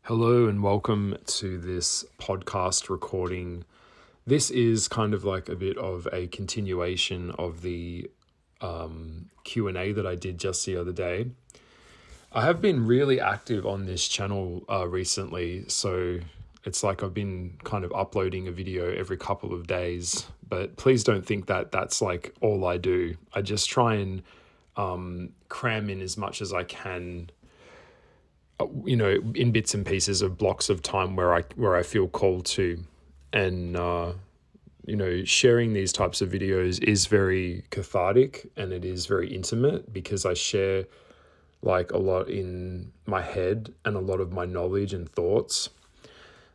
Hello and welcome to this podcast recording. This is kind of like a bit of a continuation of the Q&A that I did just the other day. I have been really active on this channel recently, so it's like I've been kind of uploading a video every couple of days, but please don't think that that's like all I do. I just try and cram in as much as I can, in bits and pieces of blocks of time where I feel called to. And sharing these types of videos is very cathartic and it is very intimate because I share like a lot in my head and a lot of my knowledge and thoughts.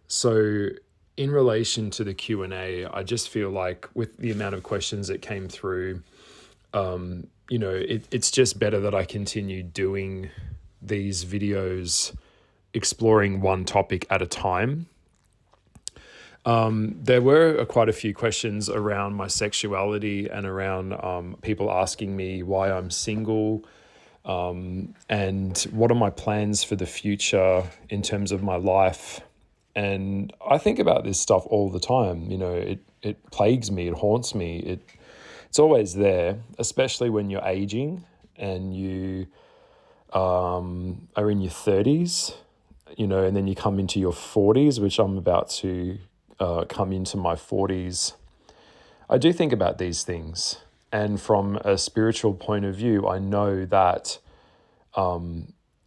So in relation to the Q&A, I just feel like with the amount of questions that came through, it's just better that I continue doing these videos exploring one topic at a time. There were quite a few questions around my sexuality and around people asking me why I'm single, and what are my plans for the future in terms of my life. And I think about this stuff all the time. It plagues me, it haunts me. It's always there, especially when you're aging and you are in your 30s, and then you come into your 40s, which I'm about to come into my 40s. I do think about these things. And from a spiritual point of view, I know that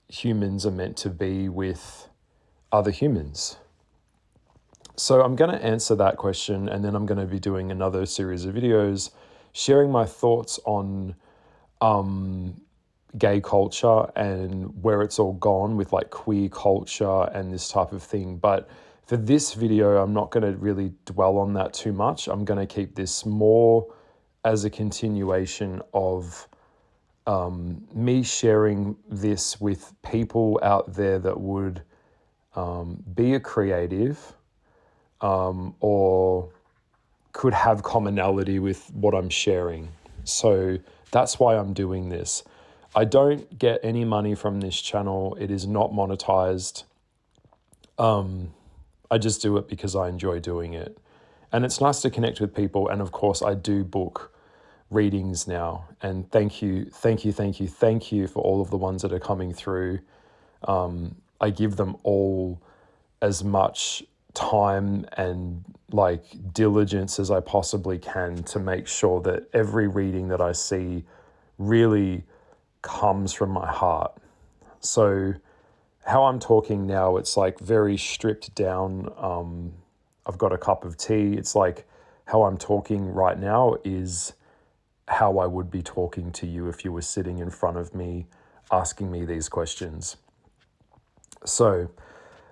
humans are meant to be with other humans. So I'm going to answer that question, and then I'm going to be doing another series of videos sharing my thoughts on gay culture and where it's all gone with like queer culture and this type of thing. But for this video, I'm not going to really dwell on that too much. I'm going to keep this more as a continuation of me sharing this with people out there that would be a creative or could have commonality with what I'm sharing. So that's why I'm doing this. I don't get any money from this channel. It is not monetized. I just do it because I enjoy doing it. And it's nice to connect with people. And of course, I do book readings now. And thank you for all of the ones that are coming through. I give them all as much time and like diligence as I possibly can to make sure that every reading that I see really comes from my heart. So how I'm talking now, it's like very stripped down. I've got a cup of tea. It's like how I'm talking right now is how I would be talking to you if you were sitting in front of me asking me these questions. So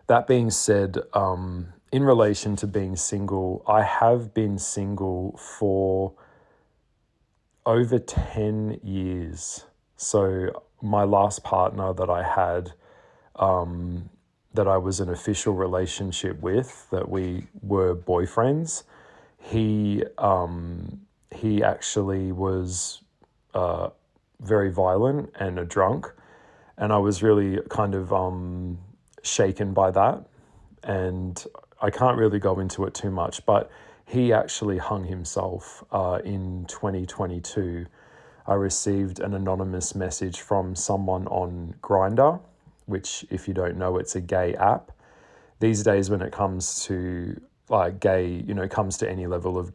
that being said, in relation to being single, I have been single for over 10 years. So my last partner that I had, that I was in an official relationship with, that we were boyfriends, he actually was very violent and a drunk, and I was really kind of shaken by that. And I can't really go into it too much, but he actually hung himself in 2022. I received an anonymous message from someone on Grindr, which, if you don't know, it's a gay app. These days, when it comes to like gay, comes to any level of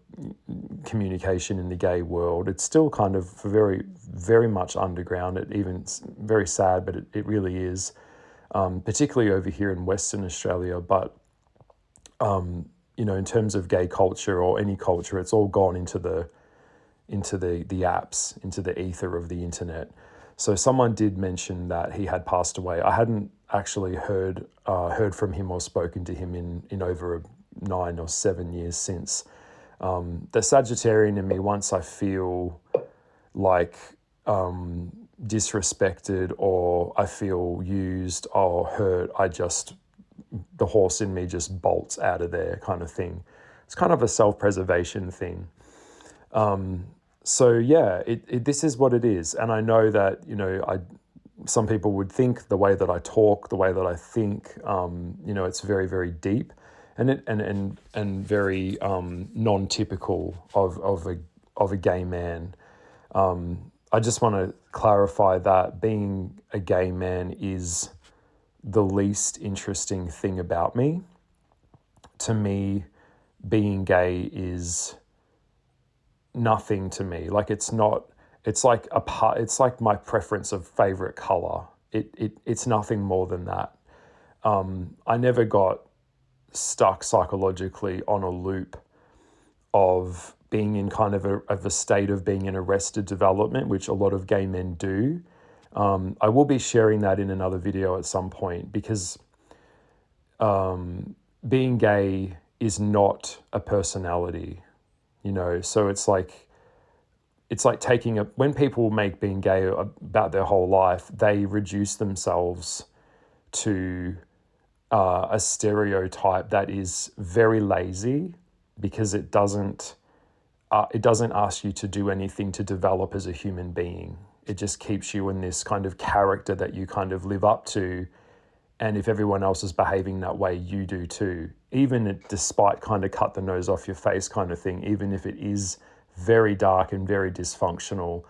communication in the gay world, it's still kind of very, very much underground. It's very sad, but it really is, particularly over here in Western Australia. But, in terms of gay culture or any culture, it's all gone into the apps, into the ether of the internet. So someone did mention that he had passed away. I hadn't actually heard from him or spoken to him in over 9 or 7 years since. The Sagittarian in me, once I feel like disrespected or I feel used or hurt, the horse in me just bolts out of there, kind of thing. It's kind of a self-preservation thing. So yeah, this is what it is. And I know that, some people would think, the way that I talk, the way that I think, it's very, very deep, and very non-typical of a gay man. I just want to clarify that being a gay man is the least interesting thing about me. To me, being gay is nothing to me. Like, it's like my preference of favorite color. It's nothing more than that. I never got stuck psychologically on a loop of being in kind of a state of being in arrested development, which a lot of gay men do. I will be sharing that in another video at some point, because being gay is not a personality, so it's like taking when people make being gay about their whole life, they reduce themselves to a stereotype that is very lazy, because it doesn't ask you to do anything to develop as a human being. It just keeps you in this kind of character that you kind of live up to. And if everyone else is behaving that way, you do too. Even despite kind of cut the nose off your face kind of thing, even if it is very dark and very dysfunctional.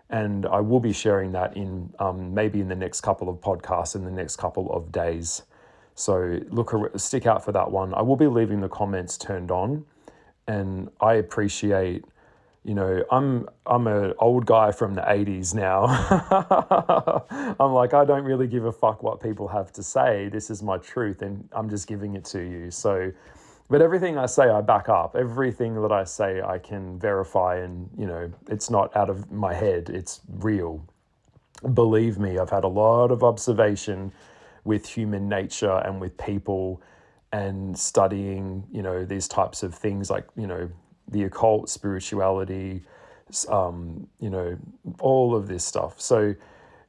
And I will be sharing that in maybe in the next couple of podcasts in the next couple of days. So stick out for that one. I will be leaving the comments turned on, and I appreciate, I'm an old guy from the 80s now. I'm like, I don't really give a fuck what people have to say. This is my truth, and I'm just giving it to you. So, but everything I say, I back up. Everything that I say, I can verify, and, it's not out of my head. It's real. Believe me, I've had a lot of observation with human nature and with people, and studying, these types of things like, the occult, spirituality, all of this stuff. So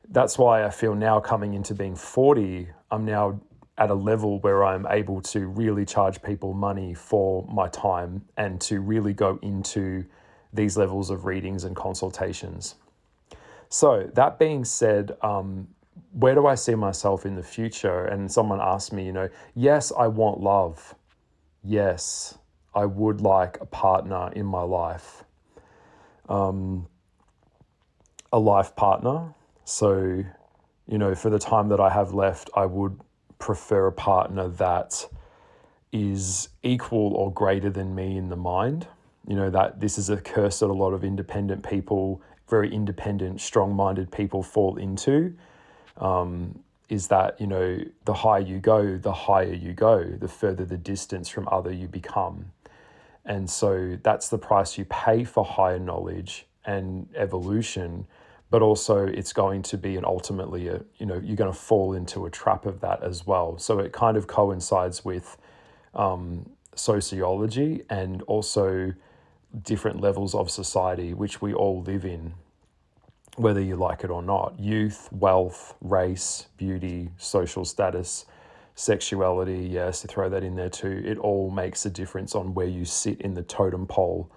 that's why I feel now, coming into being 40, I'm now at a level where I'm able to really charge people money for my time, and to really go into these levels of readings and consultations. So that being said, where do I see myself in the future? And someone asked me, yes, I want love. Yes, I would like a partner in my life, a life partner. So, for the time that I have left, I would prefer a partner that is equal or greater than me in the mind. That this is a curse that a lot of independent people, very independent, strong-minded people fall into, is that, the higher you go, the further the distance from other you become. And so that's the price you pay for higher knowledge and evolution, but also it's going to be ultimately you're going to fall into a trap of that as well. So it kind of coincides with sociology, and also different levels of society, which we all live in, whether you like it or not. Youth, wealth, race, beauty, social status, sexuality, yes, to throw that in there too. It all makes a difference on where you sit in the totem pole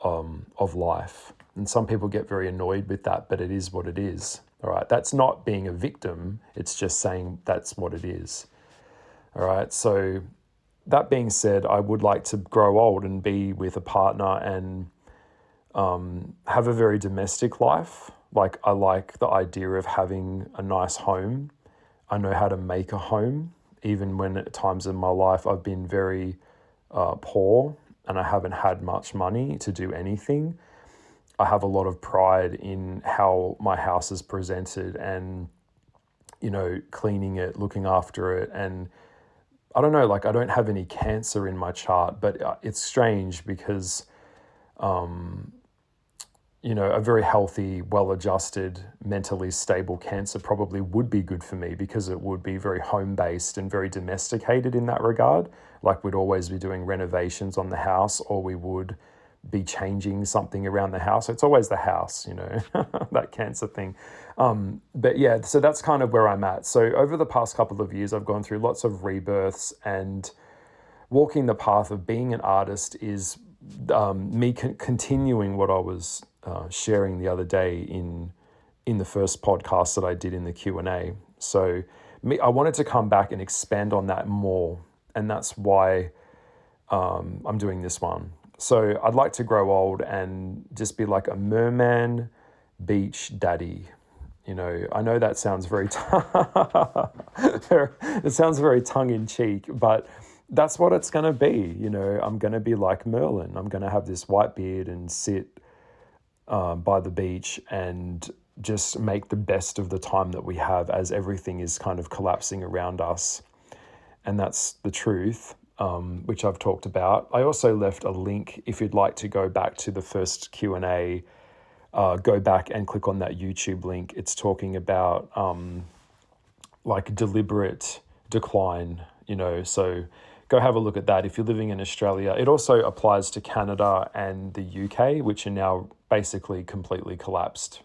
of life. And some people get very annoyed with that, but it is what it is. All right, that's not being a victim. It's just saying that's what it is. All right, so that being said, I would like to grow old and be with a partner and have a very domestic life. Like, I like the idea of having a nice home. I know how to make a home, even when at times in my life I've been very poor and I haven't had much money to do anything. I have a lot of pride in how my house is presented, and, cleaning it, looking after it. And I don't know, like, I don't have any cancer in my chart, but it's strange because, a very healthy, well-adjusted, mentally stable cancer probably would be good for me, because it would be very home-based and very domesticated in that regard. Like, we'd always be doing renovations on the house, or we would be changing something around the house. It's always the house, that cancer thing. But yeah, so that's kind of where I'm at. So over the past couple of years, I've gone through lots of rebirths, and walking the path of being an artist is me continuing what I was sharing the other day in in the first podcast that I did in the Q&A. So I wanted to come back and expand on that more, and that's why I'm doing this one. So I'd like to grow old and just be like a merman beach daddy. You know, I know that sounds very it sounds very tongue in cheek, but that's what it's going to be. You know, I'm going to be like Merlin. I'm going to have this white beard and sit by the beach and just make the best of the time that we have as everything is kind of collapsing around us. And that's the truth, which I've talked about. I also left a link if you'd like to go back to the first Q&A. Go back and click on that YouTube link. It's talking about like deliberate decline, you know, so go have a look at that if you're living in Australia. It also applies to Canada and the UK, which are now basically completely collapsed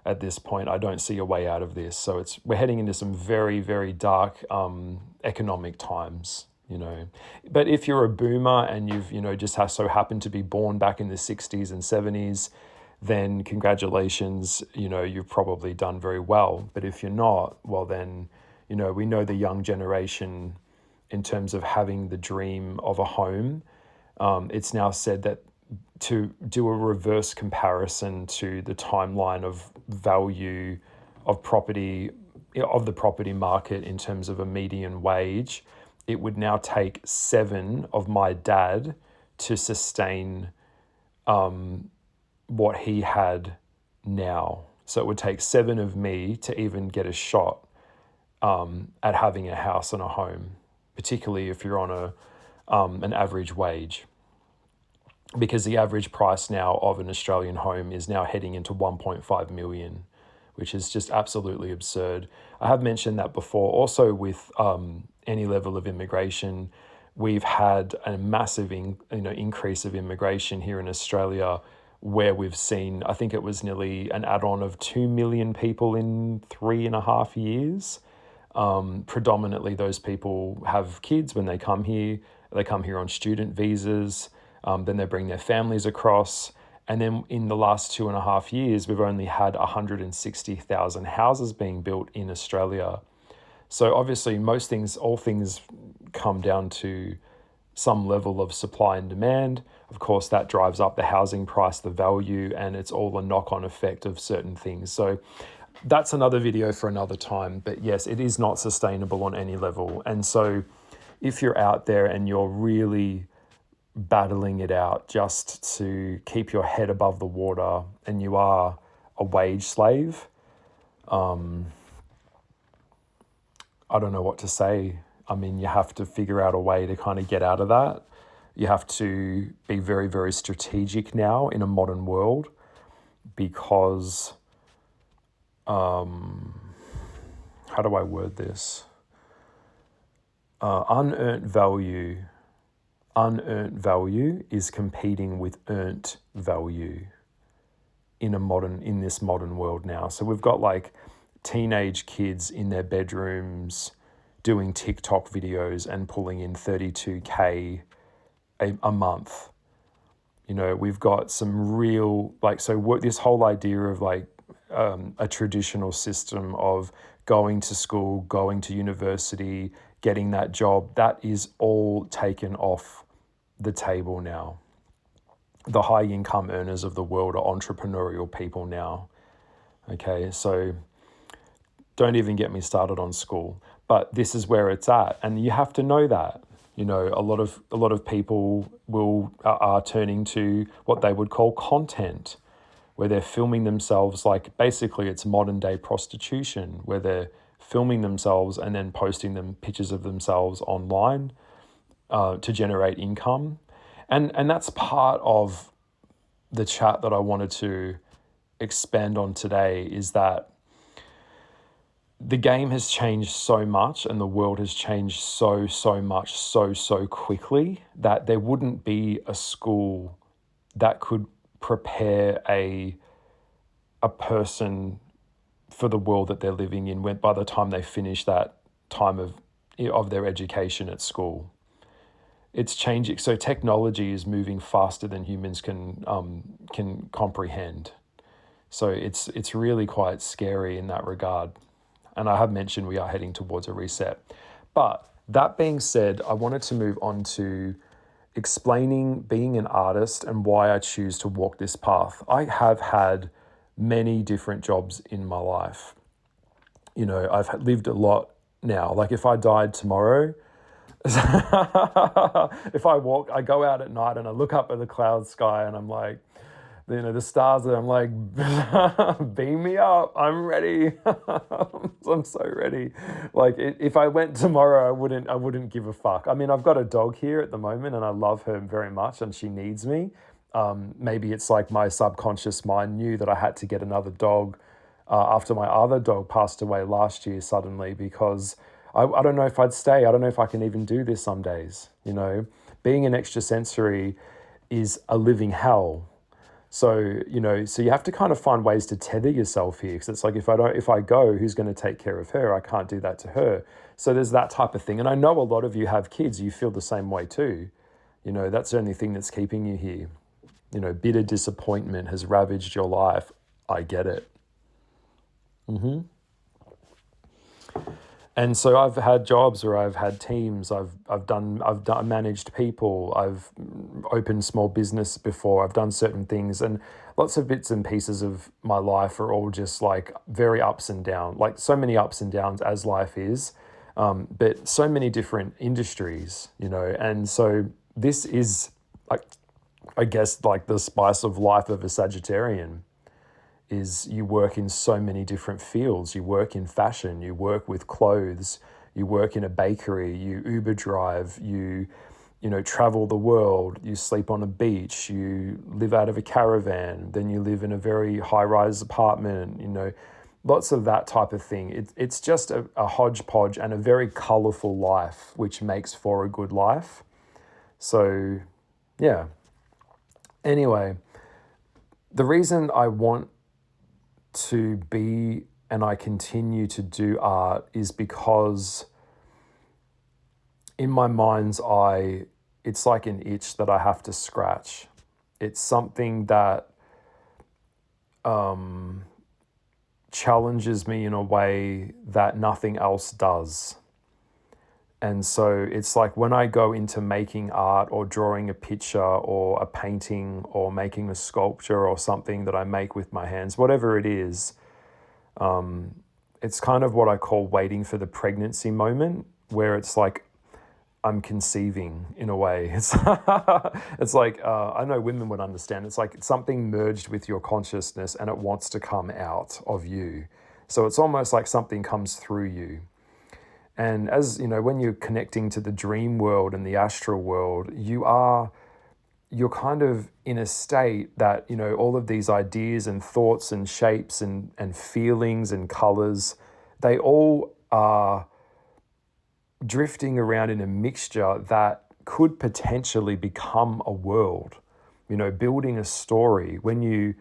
at this point. I don't see a way out of this. So we're heading into some very, very dark economic times, you know. But if you're a boomer and you've, you know, just so happened to be born back in the 60s and 70s, then congratulations, you know, you've probably done very well. But if you're not, well then, you know, we know the young generation in terms of having the dream of a home. It's now said that to do a reverse comparison to the timeline of value of property, of the property market in terms of a median wage, it would now take 7 of my dad to sustain what he had now. So it would take 7 of me to even get a shot at having a house and a home, particularly if you're on an average wage. Because the average price now of an Australian home is now heading into 1.5 million, which is just absolutely absurd. I have mentioned that before. Also with any level of immigration, we've had a massive increase of immigration here in Australia, where we've seen, I think it was nearly an add-on of 2 million people in 3.5 years. Predominantly those people have kids when they come here. They come here on student visas. Then they bring their families across. And then in the last 2.5 years, we've only had 160,000 houses being built in Australia. So obviously all things come down to some level of supply and demand. Of course, that drives up the housing price, the value, and it's all a knock-on effect of certain things. So that's another video for another time. But yes, it is not sustainable on any level. And so if you're out there and you're really battling it out just to keep your head above the water and you are a wage slave, I don't know what to say. I mean, you have to figure out a way to kind of get out of that. You have to be very, very strategic now in a modern world, because, how do I word this? Unearned value is competing with earned value in this modern world now. So we've got like teenage kids in their bedrooms doing TikTok videos and pulling in 32K a month. You know, we've got some real, this whole idea of a traditional system of going to school, going to university, getting that job, that is all taken off the table now. The high income earners of the world are entrepreneurial people now. Okay, so don't even get me started on school. But this is where it's at, and you have to know that. You know, a lot of people are turning to what they would call content, where they're filming themselves, like basically it's modern day prostitution, where they're filming themselves and then posting pictures of themselves online to generate income. And that's part of the chat that I wanted to expand on today, is that the game has changed so much and the world has changed so much so quickly that there wouldn't be a school that could prepare a person for the world that they're living in by the time they finish that time of their education at school. It's changing. So technology is moving faster than humans can comprehend. So it's really quite scary in that regard. And I have mentioned we are heading towards a reset. But that being said, I wanted to move on to explaining being an artist and why I choose to walk this path. I have had many different jobs in my life. You know, I've lived a lot now. Like if I died tomorrow, if I go out at night and I look up at the cloud sky and I'm like, you know, the stars, and I'm like, beam me up, I'm ready. I'm so ready. Like if I went tomorrow, I wouldn't give a fuck. I mean, I've got a dog here at the moment and I love her very much and she needs me. Maybe it's like my subconscious mind knew that I had to get another dog after my other dog passed away last year suddenly, because I don't know if I'd stay. I don't know if I can even do this some days. You know, being an extrasensory is a living hell. So, you know, so you have to kind of find ways to tether yourself here, because it's like, if I go, who's going to take care of her? I can't do that to her. So there's that type of thing. And I know a lot of you have kids, you feel the same way too. You know, that's the only thing that's keeping you here. You know, bitter disappointment has ravaged your life. I get it. And so I've had jobs where I've had teams, I've managed people, I've opened small business before, I've done certain things, and lots of bits and pieces of my life are all just like very ups and downs, like so many ups and downs as life is, but so many different industries, you know. And so this is like, I guess, like the spice of life of a Sagittarian. Is you work in so many different fields. You work in fashion, you work with clothes, you work in a bakery, you Uber drive, you know, travel the world, you sleep on a beach, you live out of a caravan, then you live in a very high-rise apartment, you know, lots of that type of thing. It's just a hodgepodge and a very colorful life, which makes for a good life. So, yeah. Anyway, the reason I want to be and I continue to do art is because in my mind's eye, it's like an itch that I have to scratch. It's something that challenges me in a way that nothing else does. And so it's like when I go into making art or drawing a picture or a painting or making a sculpture or something that I make with my hands, whatever it is, it's kind of what I call waiting for the pregnancy moment, where it's like I'm conceiving in a way. It's like, I know women would understand. It's like something merged with your consciousness and it wants to come out of you. So it's almost like something comes through you. And as you know, when you're connecting to the dream world and the astral world, you're kind of in a state that, you know, all of these ideas and thoughts and shapes and feelings and colors, they all are drifting around in a mixture that could potentially become a world. You know, building a story. When you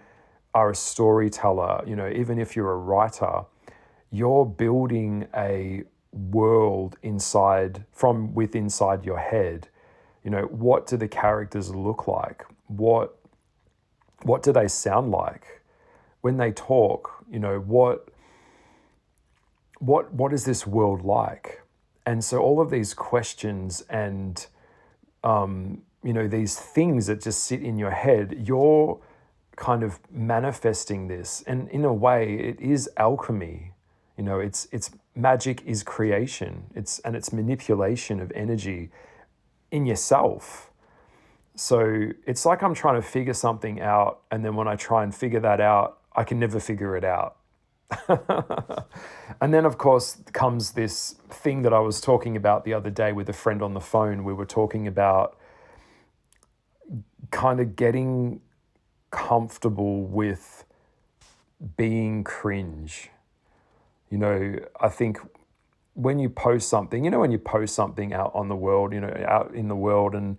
are a storyteller, you know, even if you're a writer, you're building a world from within your head. You know, what do the characters look like? What do they sound like when they talk? You know, what is this world like? And so all of these questions and you know, these things that just sit in your head, you're kind of manifesting this, and in a way it is alchemy. You know, it's magic is creation. It's manipulation of energy in yourself. So it's like I'm trying to figure something out, and then when I try and figure that out, I can never figure it out. And then of course comes this thing that I was talking about the other day with a friend on the phone. We were talking about kind of getting comfortable with being cringe. You know, I think when you post something, out on the world, you know, out in the world, and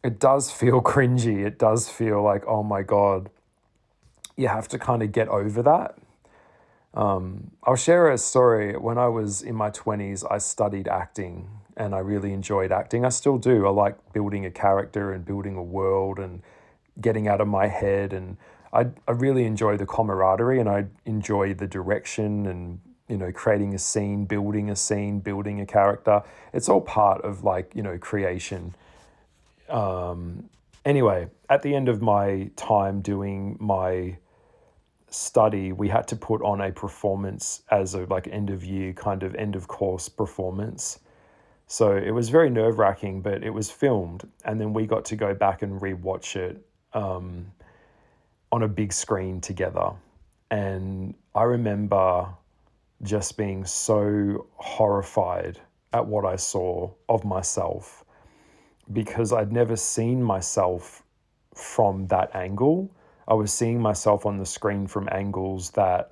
it does feel cringy. It does feel like, oh my God, you have to kind of get over that. I'll share a story. When I was in my 20s, I studied acting and I really enjoyed acting. I still do. I like building a character and building a world and getting out of my head. And I really enjoy the camaraderie, and I enjoy the direction and, creating a scene, building a character. It's all part of like, creation. Anyway, at the end of my time doing my study, we had to put on a performance as a like end of year kind of end of course performance. So it was very nerve wracking, but it was filmed, and then we got to go back and rewatch it on a big screen together. And I remember just being so horrified at what I saw of myself, because I'd never seen myself from that angle. I was seeing myself on the screen from angles that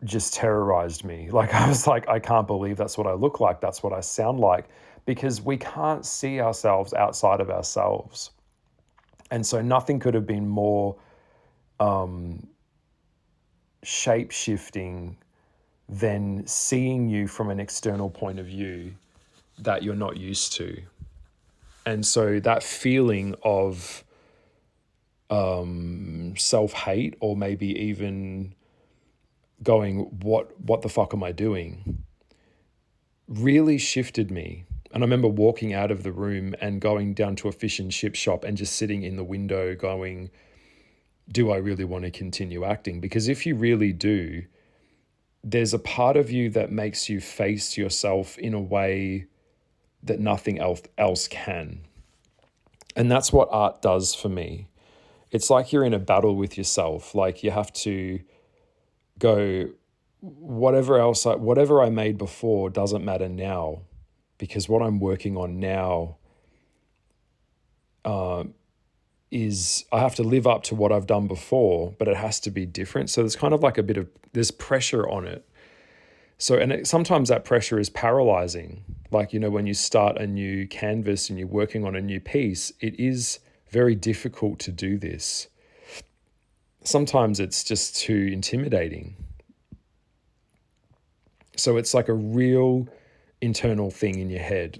just terrorized me. Like, I was like, I can't believe that's what I look like. That's what I sound like, because we can't see ourselves outside of ourselves. And so nothing could have been more shape shifting than seeing you from an external point of view that you're not used to. And so that feeling of self-hate, or maybe even going, what the fuck am I doing, really shifted me. And I remember walking out of the room and going down to a fish and chip shop and just sitting in the window going, do I really want to continue acting? Because if you really do, there's a part of you that makes you face yourself in a way that nothing else can. And that's what art does for me. It's like you're in a battle with yourself. Like, you have to go, whatever I made before doesn't matter now, because what I'm working on now is I have to live up to what I've done before, but it has to be different. So there's kind of like there's pressure on it. So, and sometimes that pressure is paralyzing. Like, when you start a new canvas and you're working on a new piece, it is very difficult to do this. Sometimes it's just too intimidating. So it's like a real internal thing in your head.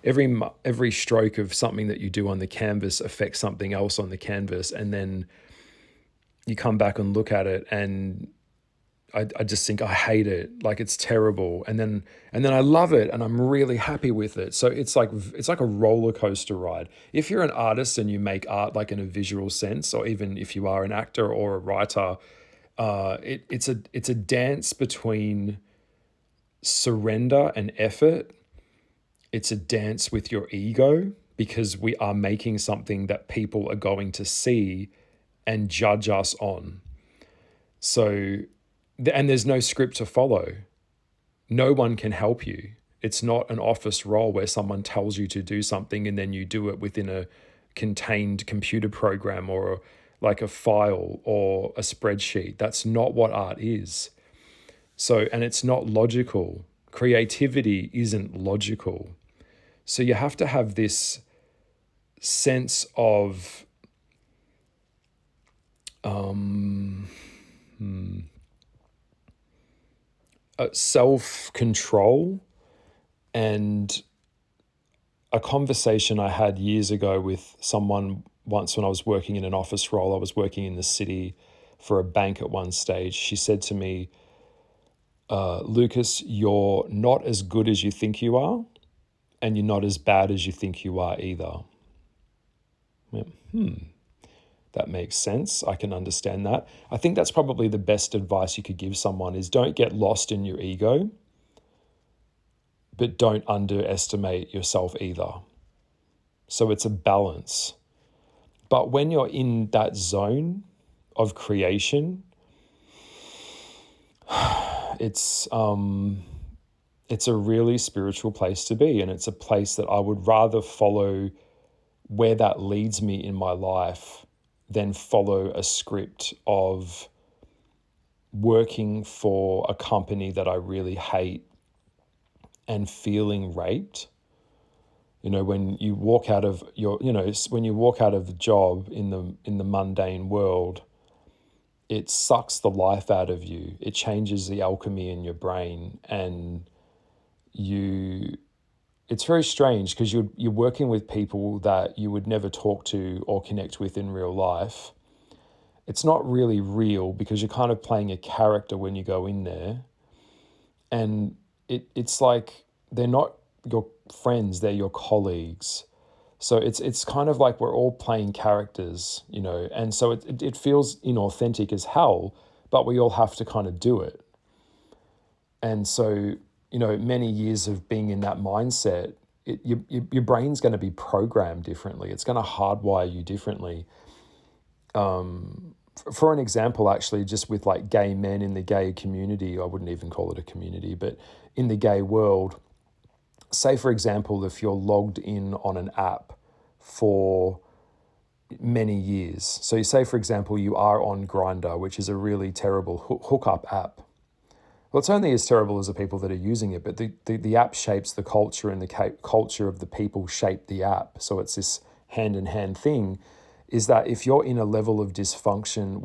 Every stroke of something that you do on the canvas affects something else on the canvas, and then you come back and look at it, and I just think I hate it, like it's terrible, and then I love it, and I'm really happy with it. So it's like a roller coaster ride. If you're an artist and you make art like in a visual sense, or even if you are an actor or a writer, it's a dance between surrender and effort. It's a dance with your ego, because we are making something that people are going to see and judge us on. So, and there's no script to follow. No one can help you. It's not an office role where someone tells you to do something and then you do it within a contained computer program or like a file or a spreadsheet. That's not what art is. So, and it's not logical. Creativity isn't logical. So you have to have this sense of self-control. And a conversation I had years ago with someone once when I was working in an office role, I was working in the city for a bank at one stage. She said to me, Lucas, you're not as good as you think you are, and you're not as bad as you think you are either. That makes sense. I can understand that. I think that's probably the best advice you could give someone is don't get lost in your ego, but don't underestimate yourself either. So it's a balance. But when you're in that zone of creation, it's a really spiritual place to be, and it's a place that I would rather follow where that leads me in my life than follow a script of working for a company that I really hate and feeling raped. When you walk out of when you walk out of the job in the mundane world, it sucks the life out of you. It changes the alchemy in your brain, and it's very strange because you're working with people that you would never talk to or connect with in real life. it's not really real because you're kind of playing a character when you go in there. And it's like they're not your friends, they're your colleagues. So it's kind of like we're all playing characters, you know, and so it feels inauthentic as hell, but we all have to kind of do it. And so, you know, many years of being in that mindset, your brain's going to be programmed differently. It's going to hardwire you differently. For an example, actually, just with like gay men in the gay community, I wouldn't even call it a community, but in the gay world, say, for example, if you're logged in on an app for many years. So you say, for example, you are on Grindr, which is a really terrible hookup app. Well, it's only as terrible as the people that are using it, but the app shapes the culture and the culture of the people shape the app. So it's this hand-in-hand thing, is that if you're in a level of dysfunction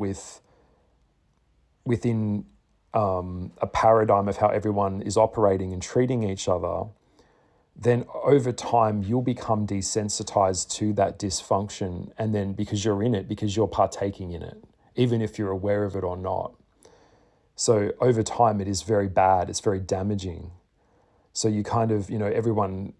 within a paradigm of how everyone is operating and treating each other, then over time you'll become desensitized to that dysfunction. And then because you're in it, because you're partaking in it, even if you're aware of it or not. So over time, it is very bad. It's very damaging. So you kind of, you know, everyone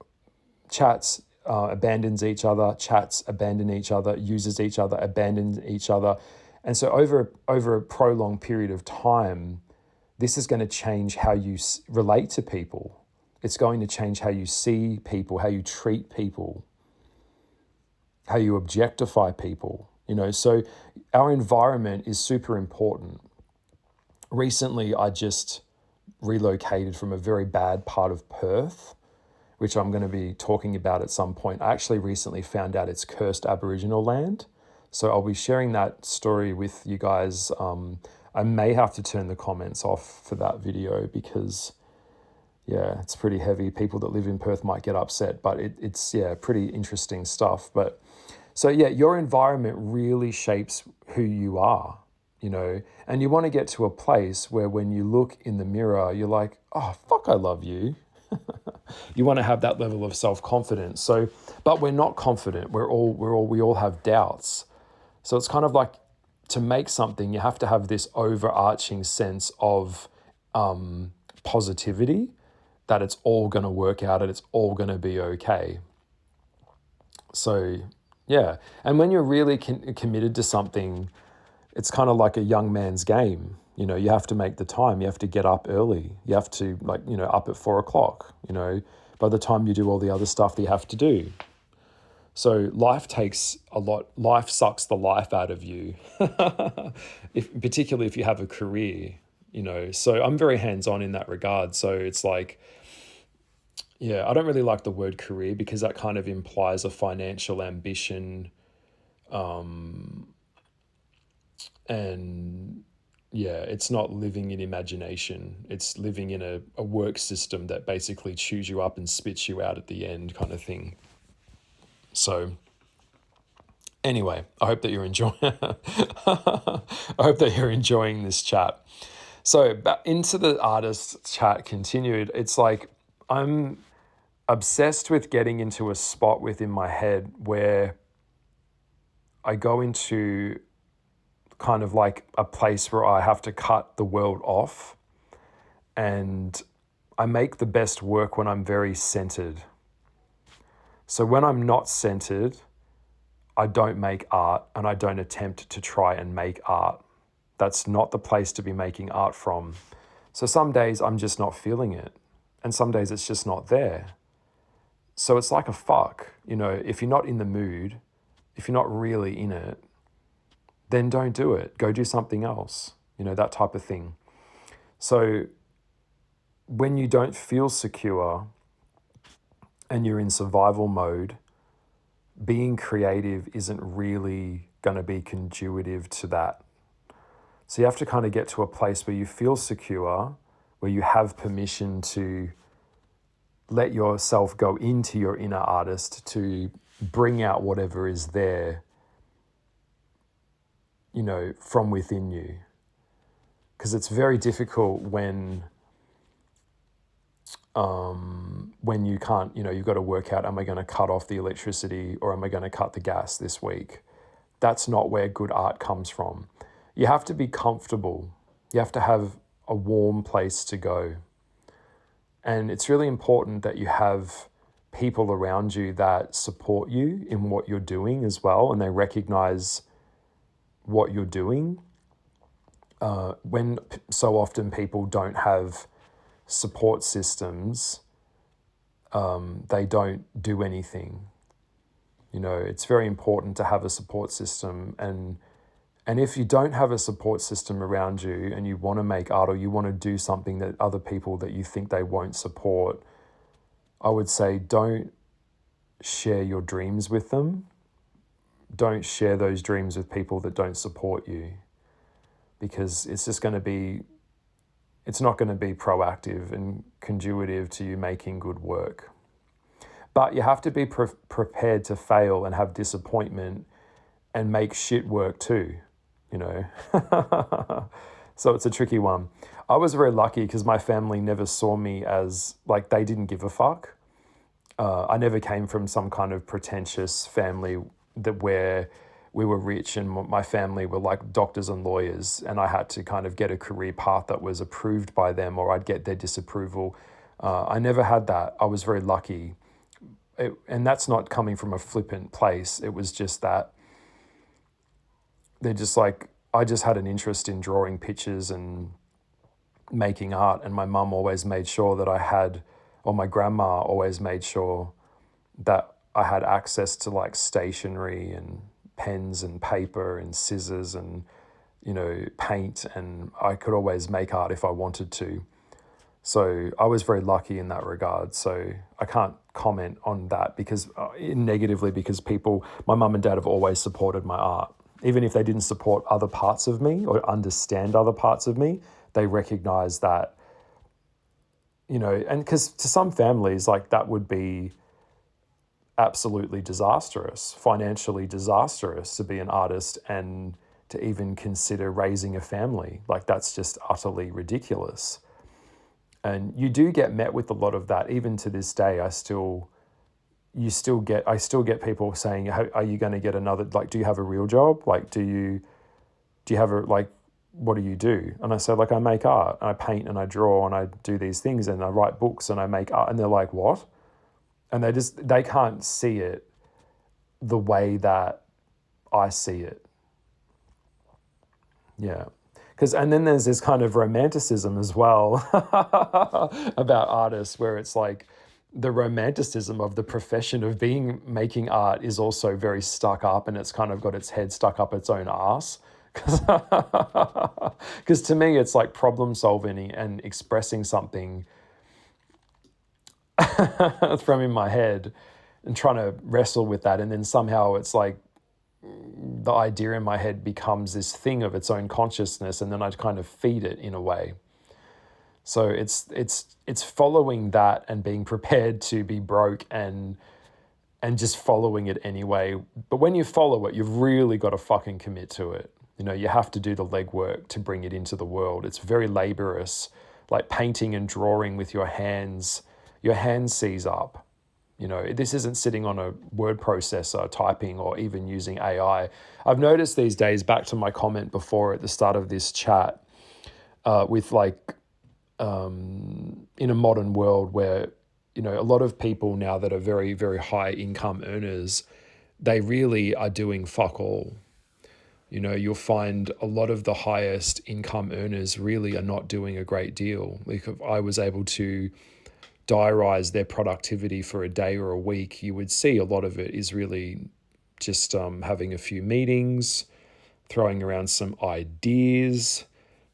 chats, abandons each other, chats, abandon each other, uses each other, abandons each other. And so over a prolonged period of time, this is going to change how you relate to people. It's going to change how you see people, how you treat people, how you objectify people, you know. So our environment is super important. Recently, I just relocated from a very bad part of Perth, which I'm going to be talking about at some point. I actually recently found out it's cursed Aboriginal land. So I'll be sharing that story with you guys. I may have to turn the comments off for that video because, yeah, it's pretty heavy. People that live in Perth might get upset, but it's pretty interesting stuff. But so, yeah, your environment really shapes who you are. You know, and you want to get to a place where when you look in the mirror, you're like, oh, fuck, I love you. You want to have that level of self-confidence. So, but we're not confident. We all have doubts. So it's kind of like to make something, you have to have this overarching sense of positivity, that it's all going to work out and it's all going to be okay. So, yeah. And when you're really committed to something, it's kind of like a young man's game. You know, you have to make the time. You have to get up early. You have to, like, you know, up at 4 o'clock, you know, by the time you do all the other stuff that you have to do. So life takes a lot. Life sucks the life out of you, particularly if you have a career, you know. So I'm very hands-on in that regard. So it's like, yeah, I don't really like the word career because that kind of implies a financial ambition. And yeah, it's not living in imagination. It's living in a work system that basically chews you up and spits you out at the end kind of thing. So anyway, I hope that you're enjoying this chat. So into the artist chat continued. It's like I'm obsessed with getting into a spot within my head where I go into kind of like a place where I have to cut the world off, and I make the best work when I'm very centered. So when I'm not centered, I don't make art and I don't attempt to try and make art. That's not the place to be making art from. So some days I'm just not feeling it, and some days it's just not there. So it's like a fuck, you know, if you're not in the mood, if you're not really in it, then don't do it. Go do something else, you know, that type of thing. So when you don't feel secure and you're in survival mode, being creative isn't really going to be conducive to that. So you have to kind of get to a place where you feel secure, where you have permission to let yourself go into your inner artist to bring out whatever is there, you know, from within you. Because it's very difficult when you can't, you know, you've got to work out, am I going to cut off the electricity or am I going to cut the gas this week? That's not where good art comes from. you have to be comfortable. You have to have a warm place to go. And it's really important that you have people around you that support you in what you're doing as well, and they recognize what you're doing. When so often people don't have support systems, they don't do anything. It's very important to have a support system, and if you don't have a support system around you and you want to make art or you want to do something that other people that you think they won't support, I would say don't share your dreams with them. Don't share those dreams with people that don't support you, because it's not going to be proactive and conducive to you making good work. But you have to be prepared to fail and have disappointment and make shit work too, So it's a tricky one. I was very lucky because my family never saw me as, like, they didn't give a fuck. I never came from some kind of pretentious family where we were rich and my family were like doctors and lawyers, and I had to kind of get a career path that was approved by them, or I'd get their disapproval. I never had that. I was very lucky. And that's not coming from a flippant place. It was just that they're just like, I just had an interest in drawing pictures and making art, and my mum always made sure that I had, or my grandma always made sure that I had access to like stationery and pens and paper and scissors and, paint, and I could always make art if I wanted to. So I was very lucky in that regard. So I can't comment on that negatively, because my mum and dad have always supported my art. Even if they didn't support other parts of me or understand other parts of me, they recognize that, and because to some families, like, that would be absolutely disastrous, financially disastrous, to be an artist and to even consider raising a family. Like, that's just utterly ridiculous. And you do get met with a lot of that. Even to this day, I still get people saying, are you going to get another, like, do you have a real job? Like, do you have what do you do? And I say, like, I make art, and I paint and I draw and I do these things and I write books and I make art. And they're like, what? And they can't see it the way that I see it. Yeah. And then there's this kind of romanticism as well about artists, where it's like the romanticism of the profession of making art is also very stuck up, and it's kind of got its head stuck up its own ass. Because to me, it's like problem solving and expressing something from in my head and trying to wrestle with that. And then somehow it's like the idea in my head becomes this thing of its own consciousness, and then I kind of feed it in a way. So it's following that and being prepared to be broke and just following it anyway. But when you follow it, you've really got to fucking commit to it. You have to do the legwork to bring it into the world. It's very laborious, like painting and drawing with your hands. Your hands seize up. This isn't sitting on a word processor typing or even using AI. I've noticed these days, back to my comment before at the start of this chat, with like in a modern world where, a lot of people now that are very, very high income earners, they really are doing fuck all. You'll find a lot of the highest income earners really are not doing a great deal. Like, if I was able to diarize their productivity for a day or a week, you would see a lot of it is really just having a few meetings, throwing around some ideas,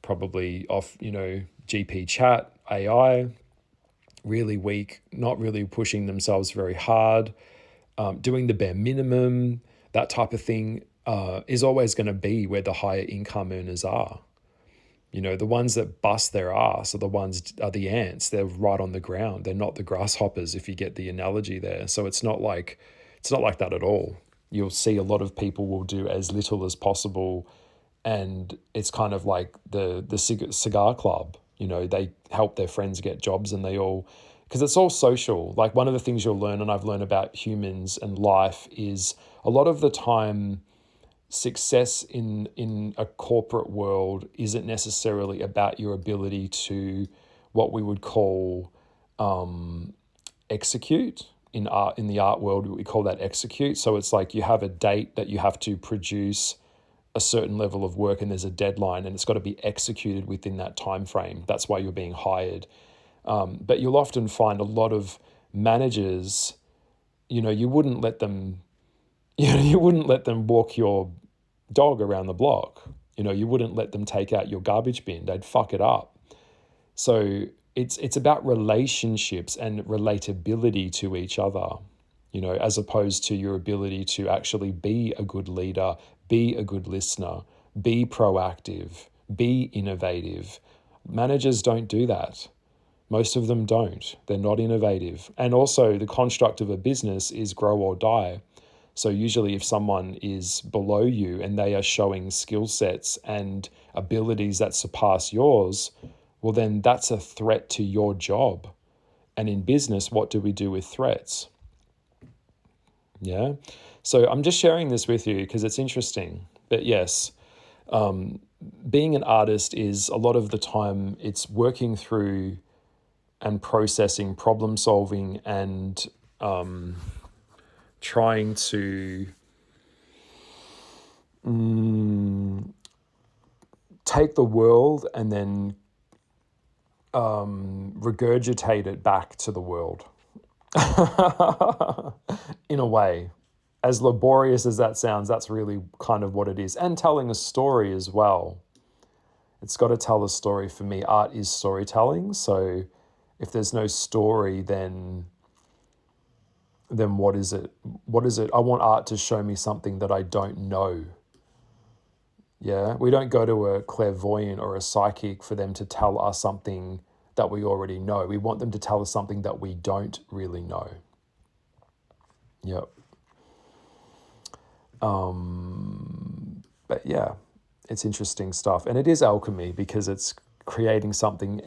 probably off, GP chat, AI, really weak, not really pushing themselves very hard, doing the bare minimum, that type of thing is always going to be where the higher income earners are. The ones that bust their ass are the ants. They're right on the ground. They're not the grasshoppers, if you get the analogy there. So it's not like that at all. You'll see a lot of people will do as little as possible, and it's kind of like the cigar club. They help their friends get jobs, and because it's all social. Like, one of the things you'll learn, and I've learned about humans and life, is a lot of the time success in a corporate world isn't necessarily about your ability to what we would call execute. In the art world, we call that execute. So it's like you have a date that you have to produce a certain level of work, and there's a deadline, and it's got to be executed within that time frame. That's why you're being hired. But you'll often find a lot of managers, you wouldn't let them walk your dog around the block. You wouldn't let them take out your garbage bin. They'd fuck it up. So it's about relationships and relatability to each other, as opposed to your ability to actually be a good leader, be a good listener, be proactive, be innovative. Managers don't do that. Most of them don't. They're not innovative. And also the construct of a business is grow or die. So usually if someone is below you and they are showing skill sets and abilities that surpass yours, well, then that's a threat to your job. And in business, what do we do with threats? Yeah. So I'm just sharing this with you because it's interesting. But yes, being an artist is a lot of the time it's working through and processing, problem solving, and trying to take the world and then regurgitate it back to the world in a way. As laborious as that sounds, that's really kind of what it is. And telling a story as well. It's got to tell a story. For me, art is storytelling. So if there's no story, then what is it? What is it? I want art to show me something that I don't know. Yeah, we don't go to a clairvoyant or a psychic for them to tell us something that we already know. We want them to tell us something that we don't really know. Yep. But yeah, it's interesting stuff. And it is alchemy because it's creating something,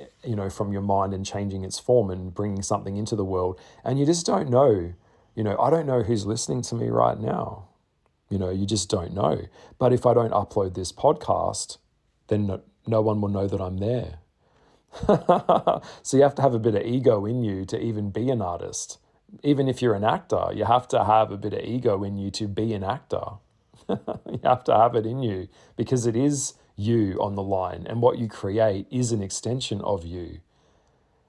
from your mind and changing its form and bringing something into the world. And you just don't know. I don't know who's listening to me right now. You just don't know. But if I don't upload this podcast, then no one will know that I'm there. So you have to have a bit of ego in you to even be an artist. Even if you're an actor, you have to have a bit of ego in you to be an actor. You have to have it in you because it is you on the line, and what you create is an extension of you.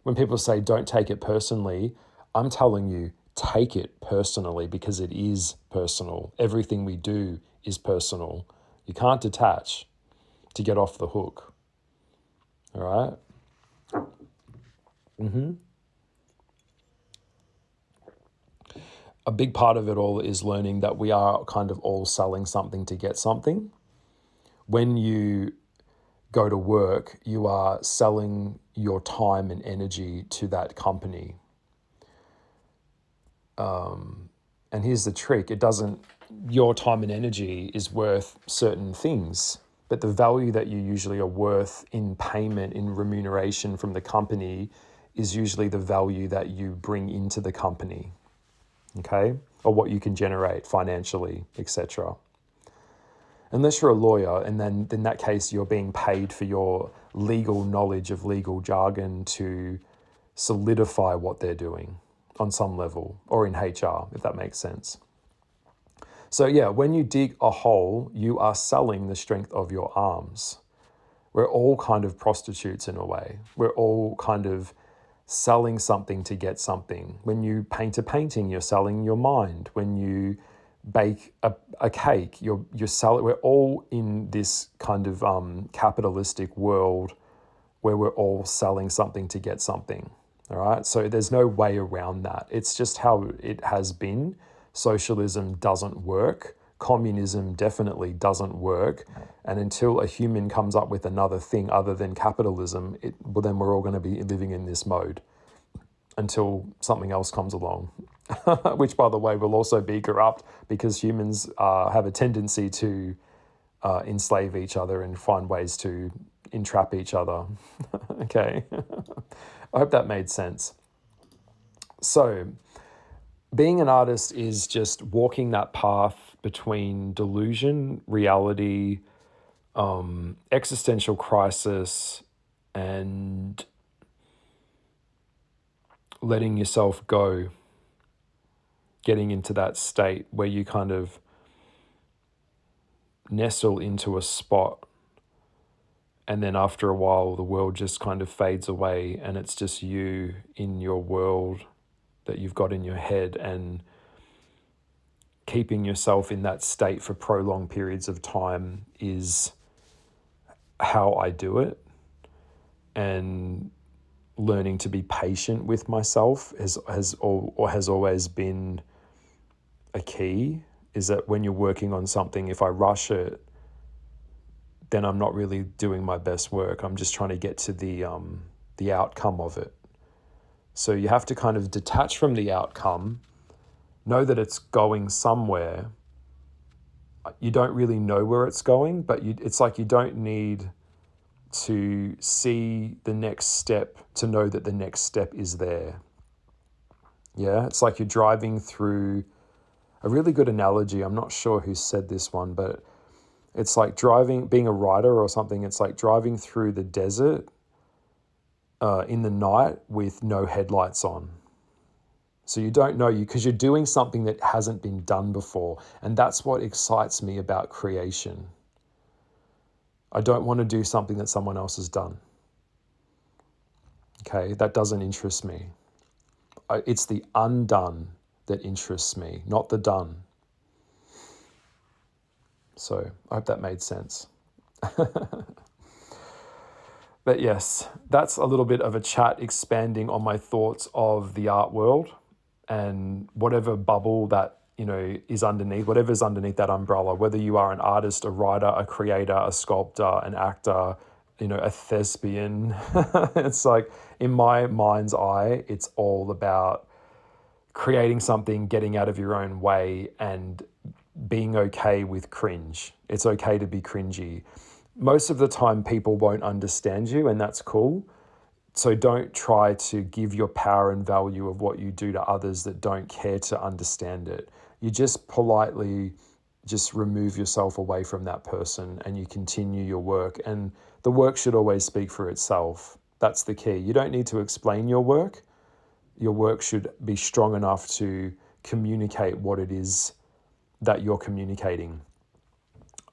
When people say don't take it personally, I'm telling you, take it personally because it is personal. Everything we do is personal. You can't detach to get off the hook. All right? A big part of it all is learning that we are kind of all selling something to get something. When you go to work, you are selling your time and energy to that company. And here's the trick. Your time and energy is worth certain things, but the value that you usually are worth in payment, in remuneration from the company is usually the value that you bring into the company, okay? Or what you can generate financially, etc. Unless you're a lawyer, and then in that case, you're being paid for your legal knowledge of legal jargon to solidify what they're doing on some level, or in HR, if that makes sense. So yeah, when you dig a hole, you are selling the strength of your arms. We're all kind of prostitutes in a way. We're all kind of selling something to get something. When you paint a painting, you're selling your mind. When you bake a cake, you're selling. We're all in this kind of capitalistic world where we're all selling something to get something. All right, so there's no way around that. It's just how it has been. Socialism doesn't work. Communism definitely doesn't work. And until a human comes up with another thing other than capitalism, then we're all going to be living in this mode until something else comes along, which, by the way, will also be corrupt because humans have a tendency to enslave each other and find ways to entrap each other. Okay. I hope that made sense. So being an artist is just walking that path between delusion, reality, existential crisis, and letting yourself go, getting into that state where you kind of nestle into a spot, and then after a while the world just kind of fades away and it's just you in your world that you've got in your head, and keeping yourself in that state for prolonged periods of time is how I do it. And learning to be patient with myself has always been a key. Is that when you're working on something, if I rush it, then I'm not really doing my best work. I'm just trying to get to the outcome of it. So you have to kind of detach from the outcome, know that it's going somewhere. You don't really know where it's going, but it's like you don't need to see the next step to know that the next step is there. Yeah, it's like you're driving through, a really good analogy, I'm not sure who said this one, but it's like being a writer or something, it's like driving through the desert in the night with no headlights on. So you don't know, because you're doing something that hasn't been done before. And that's what excites me about creation. I don't want to do something that someone else has done. Okay, that doesn't interest me. It's the undone that interests me, not the done. So I hope that made sense. But yes, that's a little bit of a chat expanding on my thoughts of the art world and whatever bubble that, is underneath, whatever's underneath that umbrella, whether you are an artist, a writer, a creator, a sculptor, an actor, a thespian. It's like, in my mind's eye, it's all about creating something, getting out of your own way, and being okay with cringe. It's okay to be cringy. Most of the time people won't understand you, and that's cool. So don't try to give your power and value of what you do to others that don't care to understand it. You just politely just remove yourself away from that person and you continue your work, and the work should always speak for itself. That's the key. You don't need to explain your work. Your work should be strong enough to communicate what it is that you're communicating.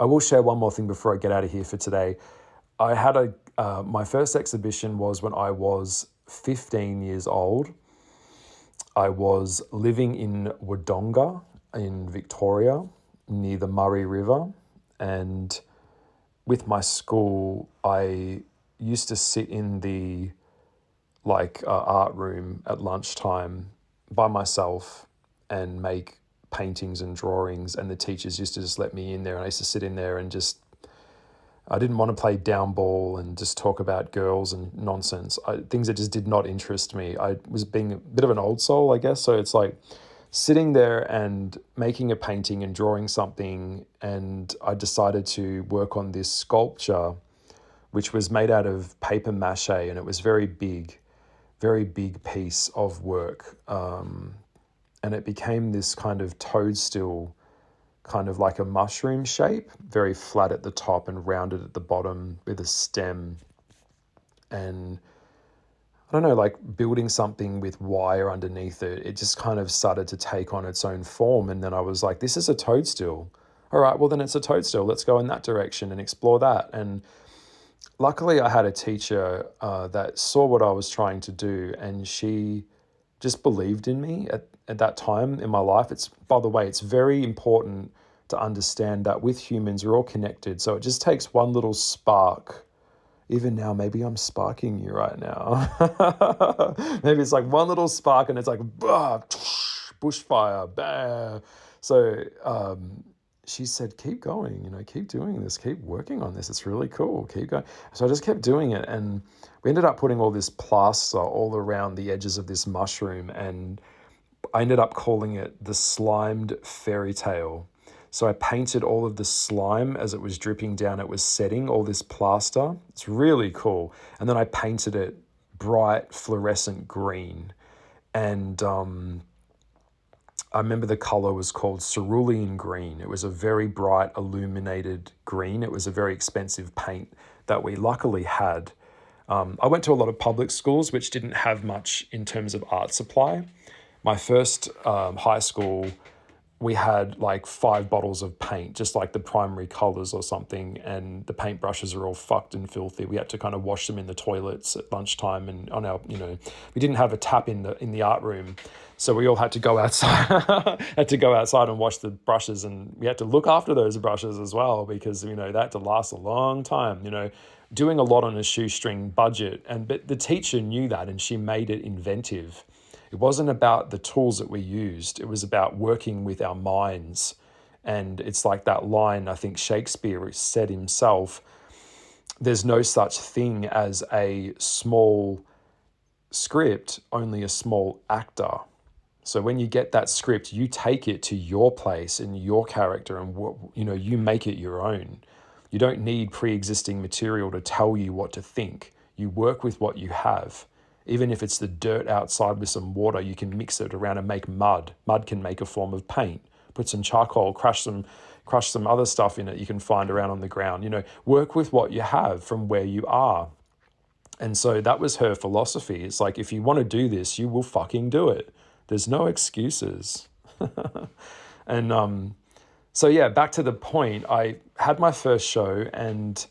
I will share one more thing before I get out of here for today. I had my first exhibition was when I was 15 years old. I was living in Wodonga in Victoria, near the Murray River, and with my school, I used to sit in the art room at lunchtime by myself and make paintings and drawings, and the teachers used to just let me in there, and I used to sit in there and I didn't want to play down ball and just talk about girls and nonsense, things that just did not interest me. I was being a bit of an old soul, I guess. So it's like sitting there and making a painting and drawing something, and I decided to work on this sculpture, which was made out of paper mache, and it was very big piece of work. And it became this kind of toadstool, kind of like a mushroom shape, very flat at the top and rounded at the bottom with a stem. And I don't know, like building something with wire underneath it, it just kind of started to take on its own form. And then I was like, this is a toadstool. All right, well then it's a toadstool. Let's go in that direction and explore that. And luckily I had a teacher that saw what I was trying to do, and she just believed in me at that time in my life. By the way, it's very important to understand that with humans, we're all connected. So it just takes one little spark. Even now, maybe I'm sparking you right now. Maybe it's like one little spark and it's like, bushfire, bah. So she said, keep going, keep doing this, keep working on this. It's really cool, keep going. So I just kept doing it, and we ended up putting all this plaster all around the edges of this mushroom, and I ended up calling it the slimed fairy tale. So I painted all of the slime as it was dripping down. It was setting all this plaster. It's really cool. And then I painted it bright fluorescent green. And I remember the color was called cerulean green. It was a very bright, illuminated green. It was a very expensive paint that we luckily had. I went to a lot of public schools which didn't have much in terms of art supply. My first high school, we had like 5 bottles of paint, just like the primary colors or something, and the paintbrushes are all fucked and filthy. We had to kind of wash them in the toilets at lunchtime, and on our, we didn't have a tap in the art room, so we all had to go outside, and wash the brushes, and we had to look after those brushes as well because they had to last a long time. Doing a lot on a shoestring budget, but the teacher knew that, and she made it inventive. It wasn't about the tools that we used. It was about working with our minds. And it's like that line, I think Shakespeare said himself, there's no such thing as a small script, only a small actor. So when you get that script, you take it to your place and your character, and you make it your own. You don't need pre-existing material to tell you what to think. You work with what you have. Even if it's the dirt outside with some water, you can mix it around and make mud. Mud can make a form of paint. Put some charcoal, crush some other stuff in it you can find around on the ground. Work with what you have from where you are. And so that was her philosophy. It's like, if you want to do this, you will fucking do it. There's no excuses. And so yeah, back to the point, I had my first show, and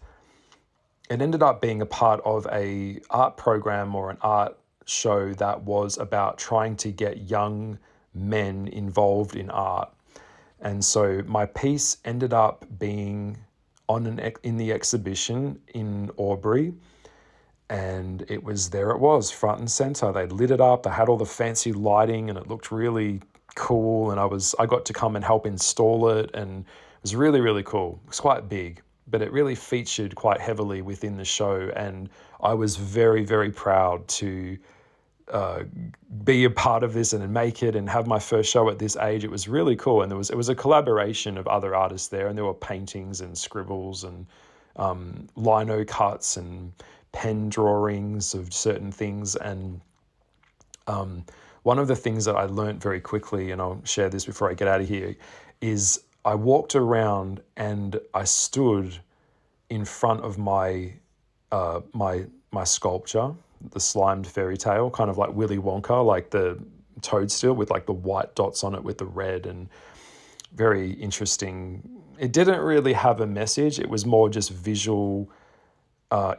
it ended up being a part of a art program or an art show that was about trying to get young men involved in art. And so my piece ended up being in the exhibition in Albury, and it was front and center. They lit it up, they had all the fancy lighting, and it looked really cool, and I got to come and help install it, and it was really, really cool. It was quite big, but it really featured quite heavily within the show, and I was very, very proud to be a part of this and make it and have my first show at this age. It was really cool, and it was a collaboration of other artists there, and there were paintings and scribbles and lino cuts and pen drawings of certain things. And one of the things that I learned very quickly, and I'll share this before I get out of here, is I walked around and I stood in front of my sculpture, the slimed fairy tale, kind of like Willy Wonka, like the toadstool with like the white dots on it with the red, and very interesting. It didn't really have a message. It was more just visual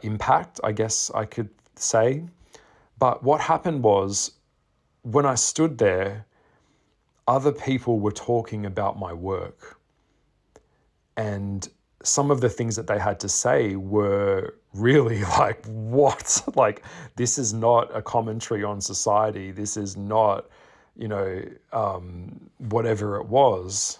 impact, I guess I could say. But what happened was, when I stood there, other people were talking about my work. And some of the things that they had to say were really like, what? Like, this is not a commentary on society. This is not, whatever it was.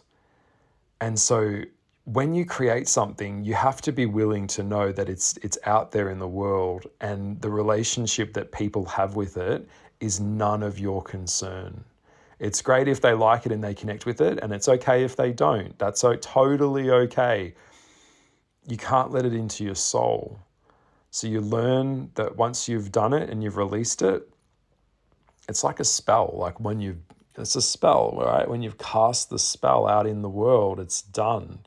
And so when you create something, you have to be willing to know that it's out there in the world, and the relationship that people have with it is none of your concern. It's great if they like it and they connect with it, and it's okay if they don't. That's totally okay. You can't let it into your soul. So you learn that once you've done it and you've released it, it's like a spell. Like it's a spell, right? When you've cast the spell out in the world, it's done.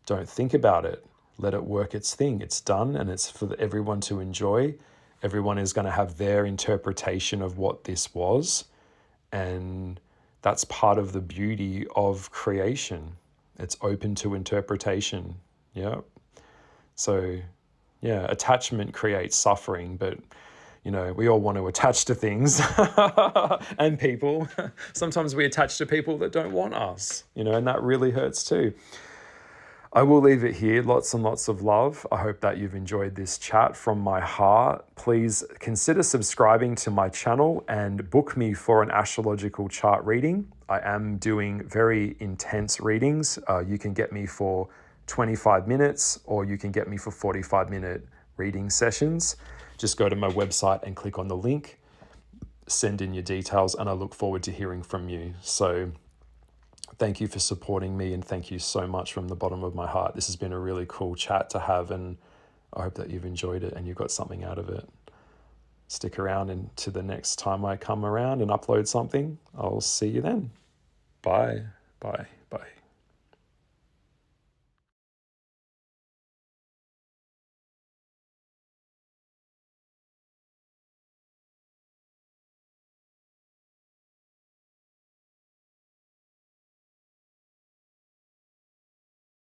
Don't think about it. Let it work its thing. It's done, and it's for everyone to enjoy. Everyone is going to have their interpretation of what this was. And that's part of the beauty of creation. It's open to interpretation. Yeah. So, yeah, attachment creates suffering, but, we all want to attach to things and people. Sometimes we attach to people that don't want us, and that really hurts too. I will leave it here. Lots and lots of love. I hope that you've enjoyed this chat from my heart. Please consider subscribing to my channel and book me for an astrological chart reading. I am doing very intense readings. You can get me for 25 minutes, or you can get me for 45-minute reading sessions. Just go to my website and click on the link, send in your details, and I look forward to hearing from you. So thank you for supporting me, and thank you so much from the bottom of my heart. This has been a really cool chat to have, and I hope that you've enjoyed it and you got something out of it. Stick around, and to the next time I come around and upload something, I'll see you then. Bye. Bye. Bye.